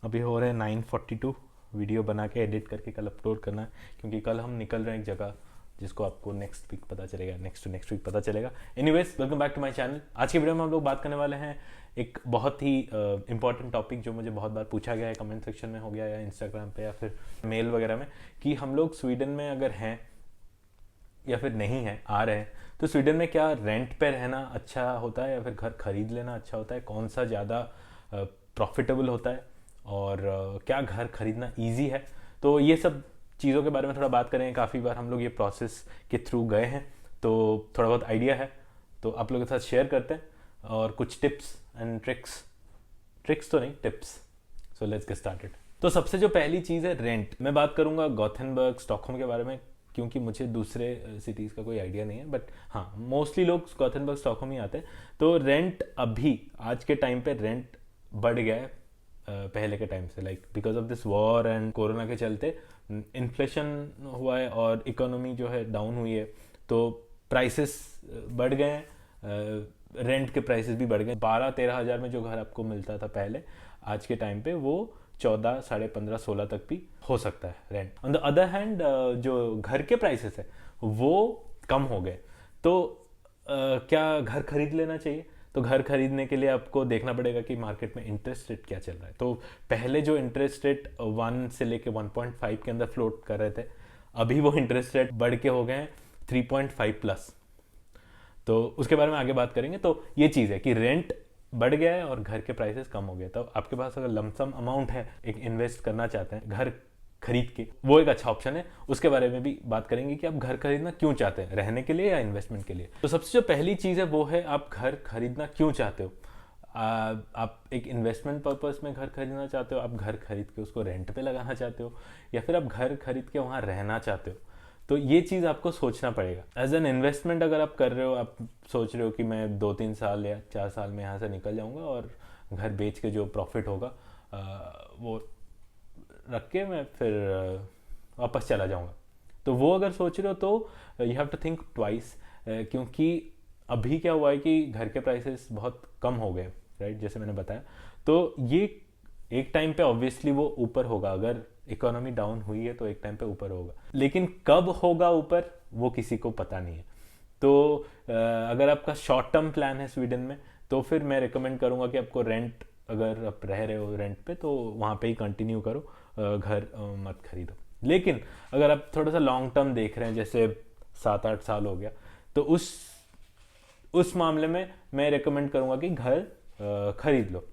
अभी हो रहे हैं 9:42। वीडियो बना के एडिट करके कल अपलोड करना है, क्योंकि कल हम निकल रहे हैं एक जगह जिसको आपको नेक्स्ट वीक पता चलेगा, नेक्स्ट टू नेक्स्ट वीक पता चलेगा। Anyways, welcome back to my channel. आज की वीडियो में हम लोग बात करने वाले हैं एक बहुत ही इंपॉर्टेंट टॉपिक जो मुझे बहुत बार पूछा गया है, कमेंट सेक्शन में हो गया या इंस्टाग्राम पे या फिर मेल वगैरह में, कि हम लोग स्वीडन में अगर हैं या फिर नहीं है, आ रहे हैं, तो स्वीडन में क्या रेंट पे रहना अच्छा होता है या फिर घर खरीद लेना अच्छा होता है, कौन सा ज़्यादा प्रॉफिटेबल होता है और क्या घर खरीदना इजी है। तो ये सब चीज़ों के बारे में थोड़ा बात करें। काफ़ी बार हम लोग ये प्रोसेस के थ्रू गए हैं, तो थोड़ा बहुत आइडिया है, तो आप लोगों के साथ शेयर करते हैं और कुछ टिप्स एंड ट्रिक्स, ट्रिक्स तो नहीं, tips. So let's get started. तो सबसे जो पहली चीज़ है रेंट। मैं बात करूंगा गॉथेनबर्ग, स्टॉकहोम के बारे में, क्योंकि मुझे दूसरे सिटीज़ का कोई आइडिया नहीं है, बट हाँ मोस्टली लोग गॉथेनबर्ग स्टॉकहोम ही आते हैं। तो रेंट अभी आज के टाइम पे रेंट बढ़ गया है पहले के टाइम से, like because of this war and corona के चलते इन्फ्लेशन हुआ है और इकोनॉमी जो है डाउन हुई है, तो प्राइसेस बढ़ गए हैं, रेंट के प्राइसेस भी बढ़ गए। 12-13 हज़ार में जो घर आपको मिलता था पहले, आज के टाइम पे वो 14, 15.5, 16 तक भी हो सकता है rent. On the other hand जो घर के प्राइसेस है वो कम हो गए। तो क्या घर खरीद लेना चाहिए? तो घर खरीदने के लिए आपको देखना पड़ेगा कि मार्केट में इंटरेस्ट रेट क्या चल रहा है। तो पहले जो इंटरेस्ट रेट 1 से लेके 1.5 के अंदर फ्लोट कर रहे थे, अभी वो इंटरेस्ट रेट बढ़ के हो गए हैं 3.5 प्लस। तो उसके बारे में आगे बात करेंगे। तो ये चीज़ है कि रेंट बढ़ गया है और घर के प्राइसेस कम हो गए। तो आपके पास अगर लमसम अमाउंट है, एक इन्वेस्ट करना चाहते हैं घर खरीद के, वो एक अच्छा ऑप्शन है। उसके बारे में भी बात करेंगे कि आप घर खरीदना क्यों चाहते हैं, रहने के लिए या इन्वेस्टमेंट के लिए। तो सबसे जो पहली चीज़ है वो है आप घर खरीदना क्यों चाहते हो। आप एक इन्वेस्टमेंट पर्पस में घर खरीदना चाहते हो, आप घर खरीद के उसको रेंट पे लगाना चाहते हो, या फिर आप घर खरीद के वहाँ रहना चाहते हो। तो ये चीज़ आपको सोचना पड़ेगा। एज एन इन्वेस्टमेंट अगर आप कर रहे हो, आप सोच रहे हो कि मैं 2-3 साल या 4 साल में यहाँ से निकल जाऊँगा और घर बेच के जो प्रॉफिट होगा वो रख के मैं फिर वापस चला जाऊँगा, तो वो अगर सोच रहे हो तो you have to think twice. क्योंकि अभी क्या हुआ है कि घर के प्राइसेस बहुत कम हो गए, राइट, जैसे मैंने बताया। तो ये एक टाइम पे ऑब्वियसली वो ऊपर होगा, अगर इकोनॉमी डाउन हुई है तो एक टाइम पे ऊपर होगा, लेकिन कब होगा ऊपर वो किसी को पता नहीं है। तो अगर आपका शॉर्ट टर्म प्लान है स्वीडन में, तो फिर मैं रिकमेंड करूँगा कि आपको रेंट, अगर आप रह रहे हो रेंट पे, तो वहाँ पे ही कंटिन्यू करो, घर मत खरीदो। लेकिन अगर आप थोड़ा सा लॉन्ग टर्म देख रहे हैं, जैसे 7-8 साल हो गया, तो उस मामले में मैं रिकमेंड करूँगा कि घर खरीद लो।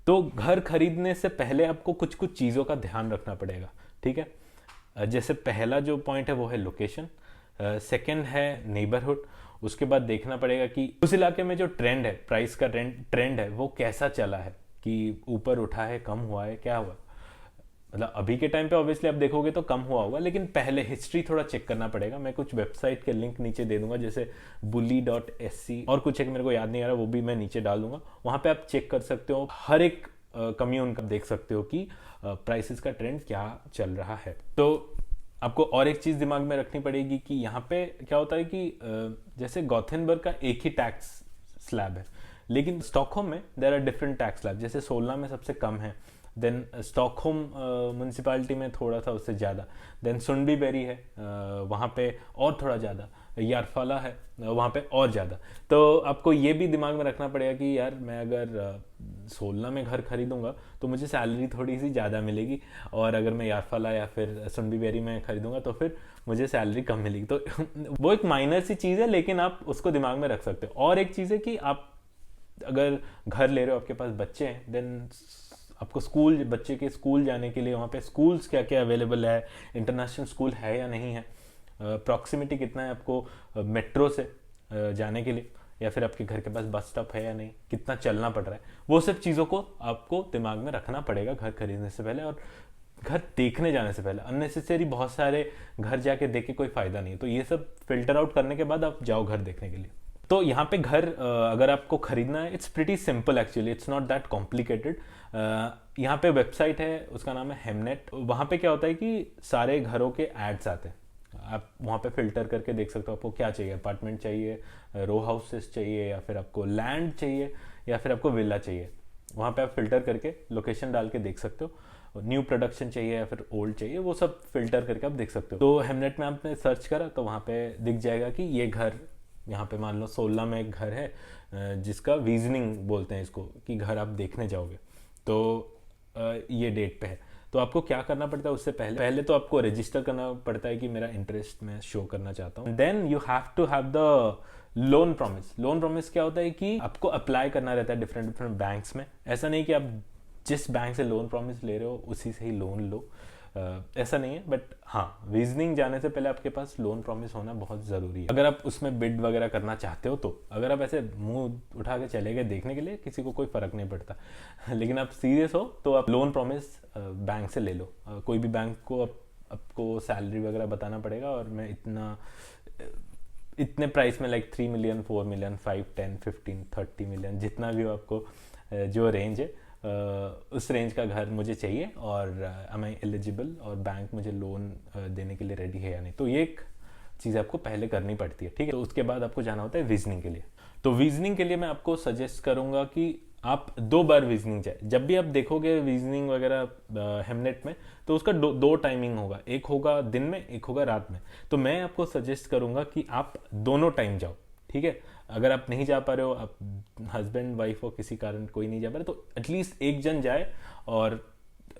तो घर खरीदने से पहले आपको कुछ कुछ चीज़ों का ध्यान रखना पड़ेगा, ठीक है। जैसे पहला जो पॉइंट है वो है लोकेशन, सेकंड है नेबरहुड। उसके बाद देखना पड़ेगा कि उस इलाके में जो ट्रेंड है, प्राइस का ट्रेंड है, वो कैसा चला है, कि ऊपर उठा है, कम हुआ है, क्या हुआ। मतलब अभी के टाइम पे ऑब्वियसली आप देखोगे तो कम हुआ होगा, लेकिन पहले हिस्ट्री थोड़ा चेक करना पड़ेगा। मैं कुछ वेबसाइट के लिंक नीचे दे दूंगा, जैसे bully.sc, और कुछ एक मेरे को याद नहीं आ रहा, वो भी मैं नीचे डाल दूंगा। वहाँ पे आप चेक कर सकते हो, हर एक कम्यून का देख सकते हो कि प्राइसेस का ट्रेंड क्या चल रहा है। तो आपको और एक चीज़ दिमाग में रखनी पड़ेगी कि यहाँ पे क्या होता है कि जैसे गॉथेनबर्ग का एक ही टैक्स स्लैब है, लेकिन स्टॉकहोम में there are different tax slab. जैसे सोलना में सबसे कम है, देन स्टॉकहोम म्यूनसिपालिटी में थोड़ा सा उससे ज़्यादा, देन सुंडीबेरी है वहाँ पे और थोड़ा ज़्यादा, यारफाला है वहाँ पे और ज़्यादा। तो आपको ये भी दिमाग में रखना पड़ेगा कि यार मैं अगर सोलना में घर खरीदूंगा तो मुझे सैलरी थोड़ी सी ज़्यादा मिलेगी, और अगर मैं यारफाला या फिर सुंडीबेरी में खरीदूंगा तो फिर मुझे सैलरी कम मिलेगी। तो वो एक माइनर सी चीज़ है, लेकिन आप उसको दिमाग में रख सकते हो। और एक चीज़ है कि आप अगर घर ले रहे हो, आपके पास बच्चे हैं, देन आपको स्कूल, बच्चे के स्कूल जाने के लिए वहाँ पे स्कूल्स क्या क्या अवेलेबल है, इंटरनेशनल स्कूल है या नहीं है, प्रॉक्सिमिटी कितना है आपको मेट्रो से जाने के लिए, या फिर आपके घर के पास बस स्टॉप है या नहीं, कितना चलना पड़ रहा है, वो सब चीज़ों को आपको दिमाग में रखना पड़ेगा घर खरीदने से पहले और घर देखने जाने से पहले। अननेसेसरी बहुत सारे घर जाके देख के कोई फ़ायदा नहीं है। तो ये सब फिल्टर आउट करने के बाद आप जाओ घर देखने के लिए। तो यहाँ पे घर अगर आपको खरीदना है, it's pretty simple actually, it's not that complicated. यहाँ पे वेबसाइट है, उसका नाम है हेमनेट। वहाँ पे क्या होता है कि सारे घरों के एड्स आते हैं, आप वहाँ पे फिल्टर करके देख सकते हो आपको क्या चाहिए, अपार्टमेंट चाहिए, रो हाउसेस चाहिए, या फिर आपको लैंड चाहिए, या फिर आपको विला चाहिए। वहाँ पे आप फिल्टर करके लोकेशन डाल के देख सकते हो, न्यू प्रोडक्शन चाहिए या फिर ओल्ड चाहिए, वो सब फिल्टर करके आप देख सकते हो। तो हेमनेट में आपने सर्च करा तो वहाँ पे दिख जाएगा कि ये घर, यहाँ पे मान लो 16 में एक घर है जिसका विजनिंग बोलते हैं इसको, कि घर आप देखने जाओगे तो ये डेट पे है। तो आपको क्या करना पड़ता है, उससे पहले पहले तो आपको रजिस्टर करना पड़ता है कि मेरा इंटरेस्ट मैं शो करना चाहता हूँ। Then you have to have the loan promise. Loan promise क्या होता है कि आपको अप्लाई करना रहता है डिफरेंट डिफरेंट बैंक्स में। ऐसा नहीं कि आप जिस बैंक से लोन प्रॉमिस ले रहे हो उसी से ही लोन लो, ऐसा नहीं है। बट हाँ, रीजनिंग जाने से पहले आपके पास लोन प्रॉमिस होना बहुत ज़रूरी है अगर आप उसमें बिड वगैरह करना चाहते हो। तो अगर आप ऐसे मुंह उठा के चले गए देखने के लिए, किसी को कोई फ़र्क नहीं पड़ता लेकिन आप सीरियस हो तो आप लोन प्रॉमिस बैंक से ले लो। कोई भी बैंक को आपको सैलरी वगैरह बताना पड़ेगा, और मैं इतने प्राइस में लाइक 3 मिलियन 4 मिलियन 5 10 15 30 मिलियन जितना भी हो आपको जो रेंज है उस रेंज का घर मुझे चाहिए, और एम आई एलिजिबल, और बैंक मुझे लोन देने के लिए रेडी है या नहीं। तो ये एक चीज़ आपको पहले करनी पड़ती है, ठीक है। तो उसके बाद आपको जाना होता है विजनिंग के लिए। तो विजनिंग के लिए मैं आपको सजेस्ट करूंगा कि आप 2 बार विजनिंग जाए। जब भी आप देखोगे विजनिंग वगैरह हेमनेट में, तो उसका दो टाइमिंग होगा, एक होगा दिन में, एक होगा रात में। तो मैं आपको सजेस्ट करूंगा कि आप दोनों टाइम जाओ, ठीक है। अगर आप नहीं जा पा रहे हो, आप हस्बैंड वाइफ हो, किसी कारण कोई नहीं जा पा रहे, तो एटलीस्ट एक जन जाए और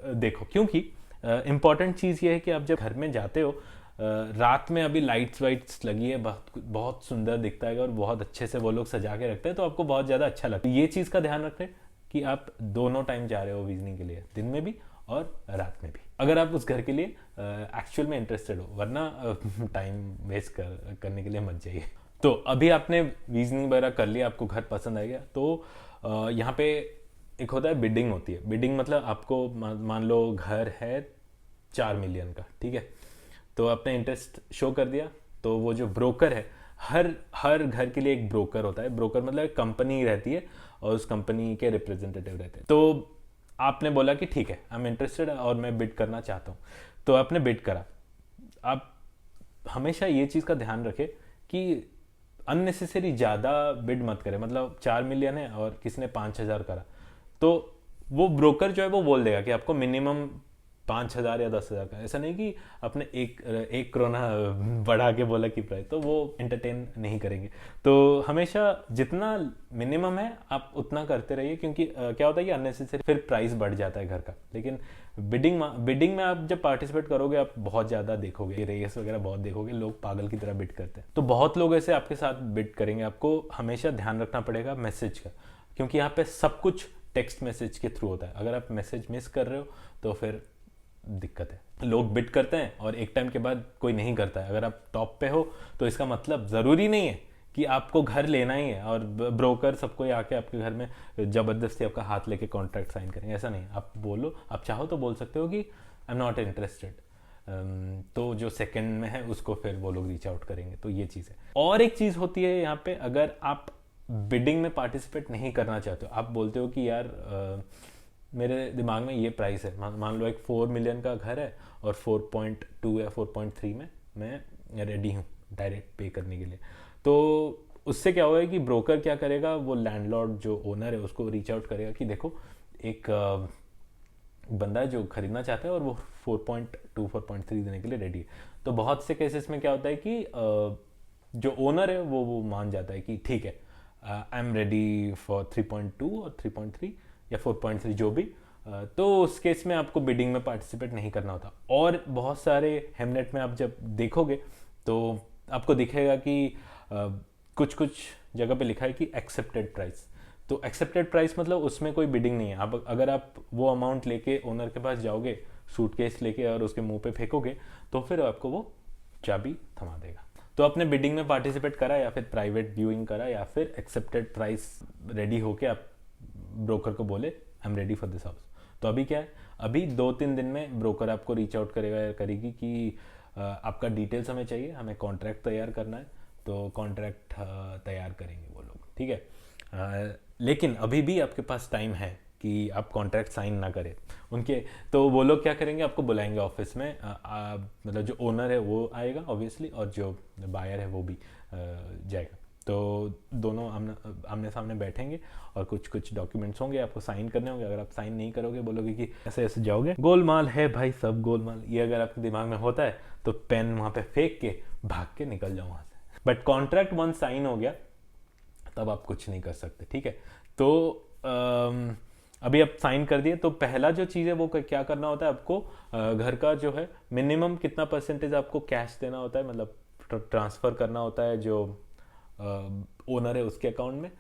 देखो। क्योंकि इंपॉर्टेंट चीज़ ये है कि आप जब घर में जाते हो रात में, अभी लाइट्स वाइट्स लगी है, बहुत सुंदर दिखता है और बहुत अच्छे से वो लोग सजा के रखते हैं, तो आपको बहुत ज़्यादा अच्छा लगता है। ये चीज़ का ध्यान रखें कि आप दोनों टाइम जा रहे हो विजनिंग के लिए, दिन में भी और रात में भी, अगर आप उस घर के लिए एक्चुअल में इंटरेस्टेड हो। वरना टाइम वेस्ट करने के लिए मत जाइए। तो अभी आपने विजनिंग वगैरह कर लिया, आपको घर पसंद आ गया, तो यहाँ पे एक होता है बिडिंग होती है। बिडिंग मतलब आपको मान लो घर है 4 मिलियन का, ठीक है। तो आपने इंटरेस्ट शो कर दिया, तो वो जो ब्रोकर है, हर घर के लिए एक ब्रोकर होता है। ब्रोकर मतलब एक कंपनी रहती है और उस कंपनी के रिप्रेजेंटेटिव रहते हैं। तो आपने बोला कि ठीक है, आई एम इंटरेस्टेड और मैं बिड करना चाहता हूँ, तो आपने बिड करा। आप हमेशा ये चीज़ का ध्यान रखें कि अननेसेसरी ज़्यादा बिड मत करें। मतलब 4 मिलियन है और किसी ने 5,000 करा, तो वो ब्रोकर जो है वो बोल देगा कि आपको मिनिमम 5,000 या 10,000 का। ऐसा नहीं कि आपने एक करोना बढ़ा के बोला कि प्राइस, तो वो एंटरटेन नहीं करेंगे। तो हमेशा जितना मिनिमम है आप उतना करते रहिए, क्योंकि क्या होता है कि अननेसेसरी फिर प्राइस बढ़ जाता है घर का। लेकिन बिडिंग में आप जब पार्टिसिपेट करोगे, आप बहुत ज़्यादा देखोगे, रेस वगैरह बहुत देखोगे, लोग पागल की तरह बिड करते हैं। तो बहुत लोग ऐसे आपके साथ बिड करेंगे। आपको हमेशा ध्यान रखना पड़ेगा मैसेज का, क्योंकि यहाँ पे सब कुछ टेक्स्ट मैसेज के थ्रू होता है। अगर आप मैसेज मिस कर रहे हो तो फिर दिक्कत है। लोग बिड करते हैं और एक टाइम के बाद कोई नहीं करता है। अगर आप टॉप पे हो तो इसका मतलब ज़रूरी नहीं है कि आपको घर लेना ही है, और ब्रोकर सबको आके आपके घर में ज़बरदस्ती आपका हाथ लेके कॉन्ट्रैक्ट साइन करेंगे। ऐसा नहीं। आप बोलो, आप चाहो तो बोल सकते हो कि आई एम नॉट इंटरेस्टेड, तो जो सेकंड में है उसको फिर वो लोग रीच आउट करेंगे। तो ये चीज़ है। और एक चीज़ होती है यहाँ पे, अगर आप बिडिंग में पार्टिसिपेट नहीं करना चाहते हो, आप बोलते हो कि यार मेरे दिमाग में ये प्राइस है, मान लो एक 4 मिलियन का घर है और 4.2 या 4.3 में मैं रेडी हूँ डायरेक्ट पे करने के लिए, तो उससे क्या होगा कि ब्रोकर क्या करेगा, वो लैंडलॉर्ड जो ओनर है उसको रीच आउट करेगा कि देखो एक बंदा है जो खरीदना चाहता है और वो 4.2 4.3 देने के लिए रेडी है। तो बहुत से केसेस में क्या होता है कि जो ओनर है वो मान जाता है कि ठीक है, आई एम रेडी फॉर 3.2 और 3.3 या 4.3 जो भी। तो उस केस में आपको बिडिंग में पार्टिसिपेट नहीं करना होता। और बहुत सारे हेमनेट में आप जब देखोगे तो आपको दिखेगा कि कुछ जगह पे लिखा है कि एक्सेप्टेड प्राइस। तो एक्सेप्टेड प्राइस मतलब उसमें कोई बिडिंग नहीं है। आप अगर आप वो अमाउंट लेके ओनर के पास जाओगे, सूटकेस लेके, और उसके मुंह पे फेंकोगे, तो फिर आपको वो चाबी थमा देगा। तो आपने बिडिंग में पार्टिसिपेट करा, या फिर प्राइवेट व्यूइंग करा, या फिर एक्सेप्टेड प्राइस रेडी होके आप ब्रोकर को बोले I am ready for this house. तो अभी क्या है, अभी 2-3 दिन में ब्रोकर आपको रीच आउट करेगा या करेगी कि आपका डिटेल्स हमें चाहिए, हमें कॉन्ट्रैक्ट तैयार करना है। तो कॉन्ट्रैक्ट तैयार करेंगे वो लोग, ठीक है। लेकिन अभी भी आपके पास टाइम है कि आप कॉन्ट्रैक्ट साइन ना करें उनके। तो वो लोग क्या करेंगे, आपको बुलाएंगे ऑफिस में। मतलब जो ओनर है वो आएगा ऑब्वियसली, और जो बायर है वो भी जाएगा। तो दोनों आमने सामने बैठेंगे और कुछ कुछ डॉक्यूमेंट्स होंगे, आपको साइन करने होंगे। अगर आप साइन नहीं करोगे, बोलोगे कि ऐसे ऐसे जाओगे, गोलमाल है भाई, सब गोलमाल, ये अगर आपके दिमाग में होता है तो पेन वहाँ पे फेंक के भाग के निकल जाओ वहाँ से। बट कॉन्ट्रैक्ट वन साइन हो गया तब आप कुछ नहीं कर सकते, ठीक है। तो अभी आप साइन कर दिए, तो पहला जो चीज़ है वो क्या करना होता है आपको, घर का जो है मिनिमम कितना परसेंटेज आपको कैश देना होता है, मतलब ट्रांसफ़र करना होता है जो ओनर है उसके अकाउंट में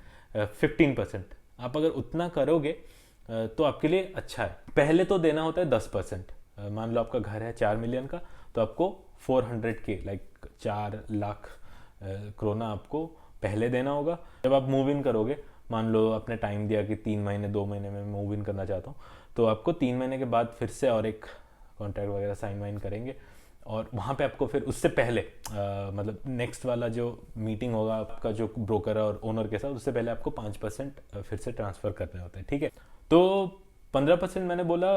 15%। आप अगर उतना करोगे तो आपके लिए अच्छा है। पहले तो देना होता है 10%। मान लो आपका घर है 4 मिलियन का, तो आपको 400K लाइक 4 लाख क्रोना आपको पहले देना होगा। जब आप मूव इन करोगे, मान लो आपने टाइम दिया कि 3 महीने 2 महीने में मूव इन करना चाहता हूँ, तो आपको 3 महीने के बाद फिर से और एक कॉन्ट्रैक्ट वगैरह साइन वाइन करेंगे, और वहाँ पे आपको फिर उससे पहले मतलब नेक्स्ट वाला जो मीटिंग होगा आपका जो ब्रोकर और ओनर के साथ, उससे पहले आपको 5% फिर से ट्रांसफ़र करने होते हैं, ठीक है। तो 15% मैंने बोला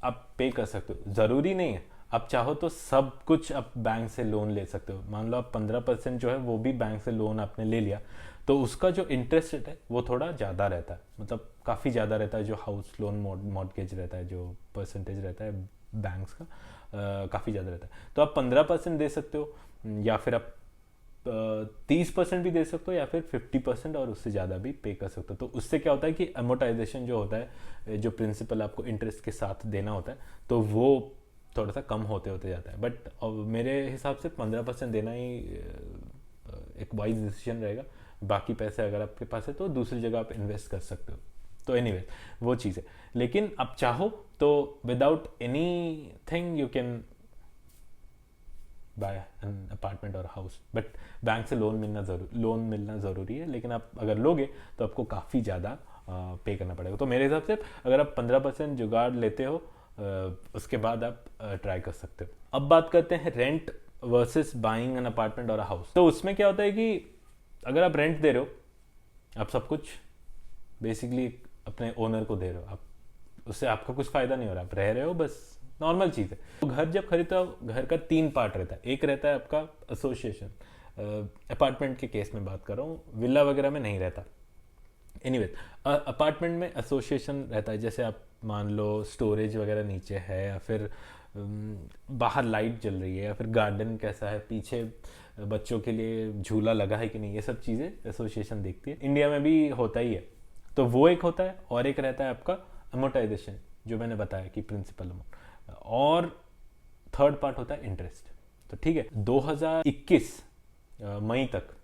आप पे कर सकते हो, ज़रूरी नहीं है। आप चाहो तो सब कुछ आप बैंक से लोन ले सकते हो। मान लो आप 15% जो है वो भी बैंक से लोन आपने ले लिया, तो उसका जो इंटरेस्ट रेट है वो थोड़ा ज़्यादा रहता है, मतलब काफ़ी ज़्यादा रहता है। जो हाउस लोन मॉर्टगेज रहता है, जो परसेंटेज रहता है बैंक्स का, काफ़ी ज़्यादा रहता है। तो आप 15% दे सकते हो, या फिर आप 30% भी दे सकते हो, या फिर 50% और उससे ज़्यादा भी पे कर सकते हो। तो उससे क्या होता है कि अमोर्टाइजेशन जो होता है, जो प्रिंसिपल आपको इंटरेस्ट के साथ देना होता है, तो वो थोड़ा सा कम होते होते जाता है। बट मेरे हिसाब से 15% देना ही एक वाइज डिसीजन रहेगा। बाकी पैसे अगर आपके पास है तो दूसरी जगह आप इन्वेस्ट कर सकते हो। तो एनीवे वो चीज़ है। लेकिन आप चाहो तो without any thing you can buy an apartment और हाउस, बट बैंक से लोन मिलना ज़रूरी है। लेकिन आप अगर लोगे तो आपको काफ़ी ज़्यादा पे करना पड़ेगा। तो मेरे हिसाब से अगर आप 15% जुगाड़ लेते हो, उसके बाद आप ट्राई कर सकते हो। अब बात करते हैं rent versus buying an apartment और हाउस। तो उसमें क्या होता है कि अगर आप रेंट दे रहे हो, आप सब कुछ बेसिकली अपने ओनर को दे रहे हो, आप उससे आपका कुछ फ़ायदा नहीं हो रहा, आप रह रहे हो, बस नॉर्मल चीज़ है। तो घर जब खरीदते हो, घर का 3 पार्ट रहता है। एक रहता है आपका एसोसिएशन, अपार्टमेंट के केस में बात कर रहा हूँ, विला वगैरह में नहीं रहता। एनीवे अपार्टमेंट में एसोसिएशन रहता है। जैसे आप मान लो स्टोरेज वगैरह नीचे है, या फिर बाहर लाइट जल रही है, या फिर गार्डन कैसा है, पीछे बच्चों के लिए झूला लगा है कि नहीं, ये सब चीज़ें एसोसिएशन देखती है। इंडिया में भी होता ही है। तो वो एक होता है, और एक रहता है आपका अमोर्टाइजेशन, जो मैंने बताया कि प्रिंसिपल अमाउंट, और थर्ड पार्ट होता है इंटरेस्ट। तो ठीक है, 2021 मई तक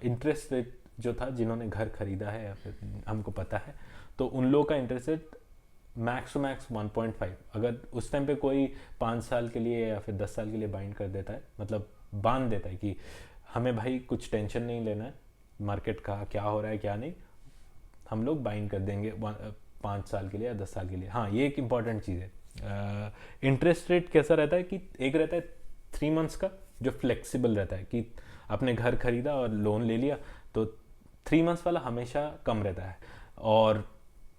इंटरेस्ट रेट जो था, जिन्होंने घर खरीदा है या फिर हमको पता है, तो उन लोगों का interest rate max to max 1.5। अगर उस टाइम पे कोई 5 साल के लिए या फिर 10 साल के लिए बाइंड कर देता है, मतलब बांध देता है कि हमें भाई कुछ टेंशन नहीं लेना है मार्केट का, क्या हो रहा है क्या नहीं, हम लोग बाइंड कर देंगे 5 साल के लिए या 10 साल के लिए। हाँ, ये एक इम्पॉर्टेंट चीज़ है। इंटरेस्ट रेट कैसा रहता है कि एक रहता है 3 मंथ्स का, जो फ्लेक्सिबल रहता है कि आपने घर खरीदा और लोन ले लिया, तो 3 मंथ्स वाला हमेशा कम रहता है। और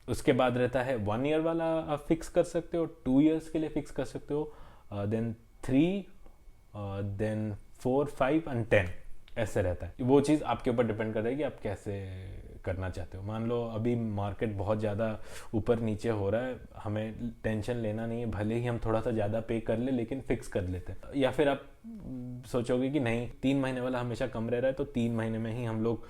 उसके बाद रहता है 1 ईयर वाला, आप फिक्स कर सकते हो, 2 ईयर्स के लिए फिक्स कर सकते हो, देन 3, देन 4, 5 एंड 10 ऐसे रहता है। वो चीज़ आपके ऊपर डिपेंड करता है कि आप कैसे करना चाहते हो। मान लो अभी मार्केट बहुत ज़्यादा ऊपर नीचे हो रहा है, हमें टेंशन लेना नहीं है, भले ही हम थोड़ा सा ज़्यादा पे कर ले लेकिन फिक्स कर लेते हैं। या फिर आप सोचोगे कि नहीं, 3 महीने वाला हमेशा कम रह रहा है, तो 3 महीने में ही हम लोग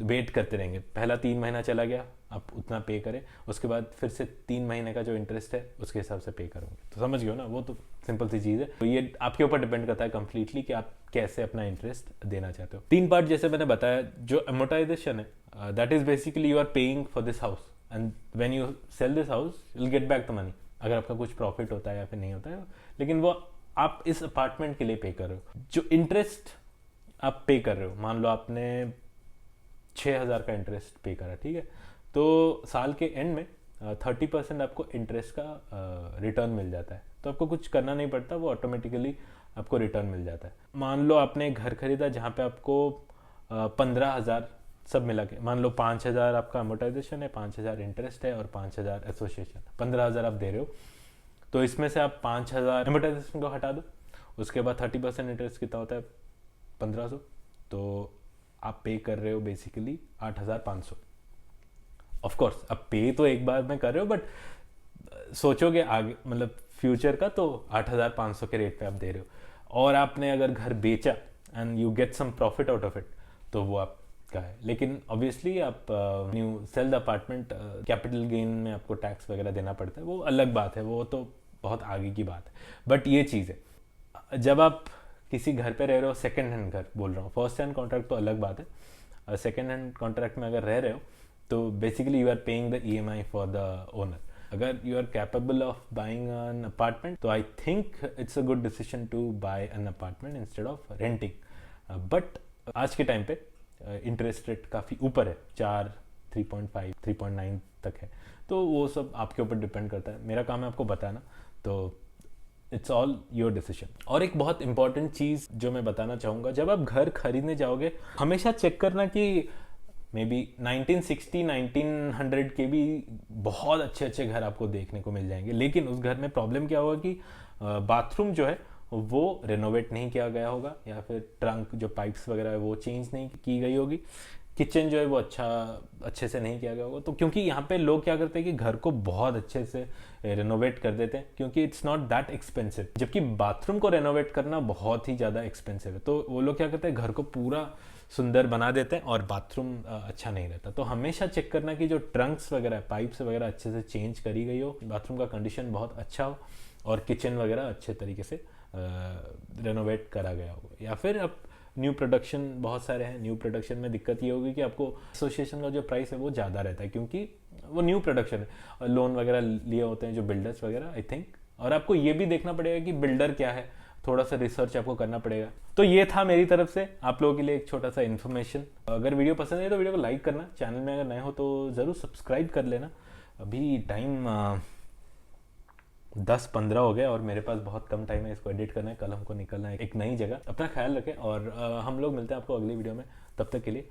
वेट करते रहेंगे। पहला 3 महीना चला गया, आप उतना पे करें, उसके बाद फिर से 3 महीने का जो इंटरेस्ट है उसके हिसाब से पे करोगे। तो समझ गए हो ना, वो तो सिंपल सी चीज़ है। तो ये आपके ऊपर डिपेंड करता है कम्प्लीटली कि आप कैसे अपना इंटरेस्ट देना चाहते हो। 3 पार्ट जैसे मैंने बताया, जो अमोर्टाइजेशन है, that is basically you are paying for this house, and when you sell this house you will get back the money, अगर आपका कुछ प्रॉफिट होता है या फिर नहीं होता है, लेकिन वो आप इस अपार्टमेंट के लिए पे कर रहे हो। जो इंटरेस्ट आप पे कर रहे हो, मान लो आपने 6,000 का इंटरेस्ट पे करा, ठीक है, तो साल के एंड में 30% आपको इंटरेस्ट का रिटर्न मिल जाता है। तो आपको कुछ करना नहीं पड़ता, वो ऑटोमेटिकली आपको रिटर्न मिल जाता है। मान लो आपने घर खरीदा जहाँ पे आपको 15,000 सब मिला के, मान लो 5,000 आपका अमोर्टाइजेशन है, 5,000 इंटरेस्ट है और 5,000 एसोसिएशन, 15,000 आप दे रहे हो। तो इसमें से आप 5,000 अमोर्टाइजेशन को हटा दो, उसके बाद 30% इंटरेस्ट कितना होता है, 1,500। तो आप पे कर रहे हो बेसिकली 8,500। ऑफ कोर्स अब पे तो एक बार में कर रहे हो, बट सोचोगे आगे मतलब फ्यूचर का, तो 8,500 के रेट पे आप दे रहे हो। और आपने अगर घर बेचा and you get some profit out of it, तो वो आपका है। लेकिन ऑब्वियसली आप you sell the apartment, capital gain में आपको टैक्स वगैरह देना पड़ता है, वो अलग बात है, वो तो बहुत आगे की बात है। बट ये चीज़ है, जब आप किसी घर पे रह रहे हो, सेकेंड हैंड घर बोल रहा हूँ, फर्स्ट हैंड कॉन्ट्रैक्ट तो अलग बात है, सेकेंड हैंड कॉन्ट्रैक्ट में अगर रह रहे हो तो basically you are paying the EMI for the owner. अगर you are capable of buying an apartment, तो I think it's a good decision to buy an apartment instead of renting. But आज के टाइम पे interest rate काफ़ी ऊपर है, 4, 3.5, 3.9 तक है, तो वो सब आपके ऊपर डिपेंड करता है। मेरा काम है आपको बताना, तो इट्स ऑल योर डिसीजन। और एक बहुत इंपॉर्टेंट चीज़ जो मैं बताना चाहूँगा, जब आप घर खरीदने जाओगे हमेशा चेक करना कि मे बी 1960, 1900 के भी बहुत अच्छे अच्छे घर आपको देखने को मिल जाएंगे, लेकिन उस घर में प्रॉब्लम क्या होगा कि बाथरूम जो है वो रेनोवेट नहीं किया गया होगा, या फिर ट्रंक जो पाइप्स वगैरह है वो चेंज नहीं की गई होगी, किचन जो है वो अच्छे से नहीं किया गया होगा। तो क्योंकि यहाँ पे लोग क्या करते हैं कि घर को बहुत अच्छे से रेनोवेट कर देते हैं, क्योंकि इट्स नॉट दैट एक्सपेंसिव, जबकि बाथरूम को रेनोवेट करना बहुत ही ज़्यादा एक्सपेंसिव है। तो वो लोग क्या करते हैं, घर को पूरा सुंदर बना देते हैं और बाथरूम अच्छा नहीं रहता। तो हमेशा चेक करना कि जो ट्रंक्स वगैरह, पाइप्स वगैरह अच्छे से चेंज करी गई हो, बाथरूम का कंडीशन बहुत अच्छा हो, और किचन वगैरह अच्छे तरीके से रेनोवेट करा गया हो। या फिर अब न्यू प्रोडक्शन बहुत सारे हैं, न्यू प्रोडक्शन में दिक्कत ये होगी कि आपको एसोसिएशन का जो प्राइस है वो ज़्यादा रहता है, क्योंकि वो न्यू प्रोडक्शन है, और लोन वगैरह लिए होते हैं जो बिल्डर्स वगैरह, आई थिंक। और आपको ये भी देखना पड़ेगा कि बिल्डर क्या है, थोड़ा सा रिसर्च आपको करना पड़ेगा। तो ये था मेरी तरफ से आप लोगों के लिए एक छोटा सा इन्फॉर्मेशन। अगर वीडियो पसंद है तो वीडियो को लाइक करना, चैनल में अगर नए हो तो ज़रूर सब्सक्राइब कर लेना। अभी टाइम 10-15 हो गया और मेरे पास बहुत कम टाइम है इसको एडिट करना है। कल हमको निकलना है एक नई जगह। अपना ख्याल रखें, और हम लोग मिलते हैं आपको अगली वीडियो में। तब तक के लिए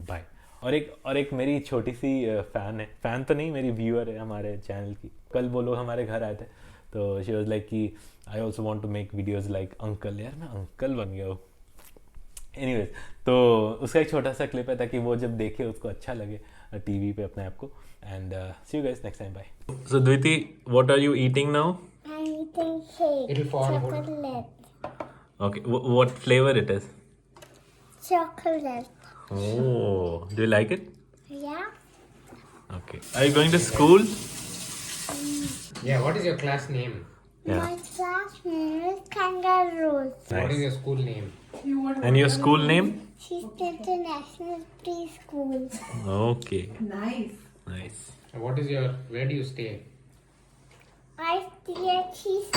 बाय। और एक मेरी छोटी सी फ़ैन है, फ़ैन तो नहीं, मेरी व्यूअर है हमारे चैनल की। कल वो लोग हमारे घर आए थे, तो शी वॉज लाइक कि I also want to make videos like uncle. यार मैं अंकल बन गया हूँ। एनीवेज, तो उसका एक छोटा सा क्लिप है ताकि वो जब देखे उसको अच्छा लगे टीवी पे अपने आप को। And see you guys next time, bye. So Dwiti, what are you eating now? I'm eating cake. It'll fall. Chocolate. Okay, what flavor it is? Chocolate. Oh, do you like it? Yeah. Okay. Are you going to school? Yeah, what is your class name? Yeah. My class name is Kangaroos. What is Nice. your school name? And your school name? She's International Preschool. Okay. Nice. Nice. Where do you stay? I stay at Cheese